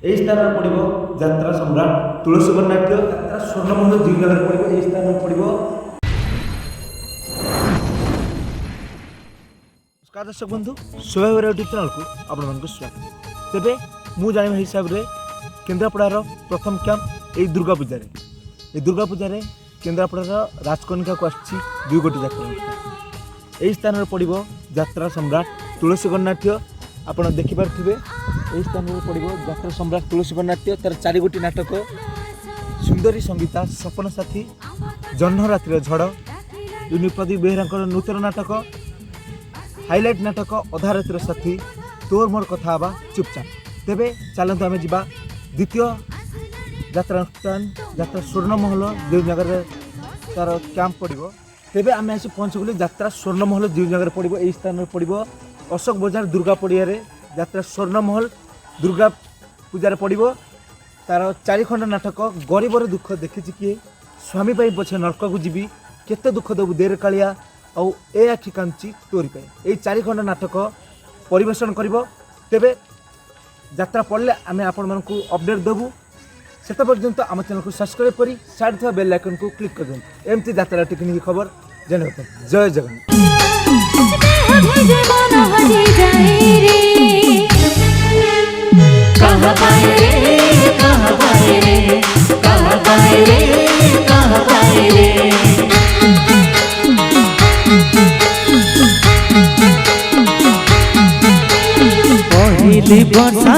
এই স্থান পড়ব যাত্রা সম্রাট তুলসী বর্ণাঢ্য যাত্রা স্বর্ণমহল জিউনগর পড়ব এই স্থান পড়ব। नमस्कार दर्शक बंधु शोभावर यूट्यूब चैनल को आपण स्वागत। तेबे मु जानिबा हिसाब रे केन्द्रापड़ार प्रथम कैंप यही दुर्गा पूजा केन्द्रापड़ार राजकनिका को आसी 2 कोटी जात्रा यही स्थान पड़ब यात्रा सम्राट तुलसी बर्णाढ्य। आपण देखिपे यही स्थान पड़ब यात्रा सम्राट तुलसी बर्णाढ्य तार 4 गोटी नाटक सुंदरी संगीता सपन साथी जह्नरात्रि झड़ प्रदीप बेहरा नूतन नाटक हाइलाइट नाटक अधा रातिर साथी तोर मोर कथा हवा चुपचाप। तेबे चलते आम जा द्वितीय यात्रा अनुष्ठान यात्रा स्वर्णमहल जो जगह तार कैंप पड़ो। तेबे आम आसी पहुँचगलु यात्रा स्वर्णमहल जो जगह पड़ो यही स्थान पड़ो अशोक बजार दुर्गा पड़िया यात्रा स्वर्णमहल दुर्गा पूजार पड़ो। तार 4 खंड नाटक गरीबर दुख देखी किए स्वामी पछे नरक को जीवी केते दुख देबू देर कालिया आउ ए आखि कांची तोरी पे यही 4 खंड नाटक परिवेशन करिब। तेबे यात्रा पड़े आम आपण मानकु अपडेट देबू से पर्यंत आम चैनल को सब्सक्राइब करी साइड था बेल आइकन को क्लिक कर दियंतु एमती यात्रा टेक्निक खबर जानिबा पे। जय जगन्नाथ। पहली बरसा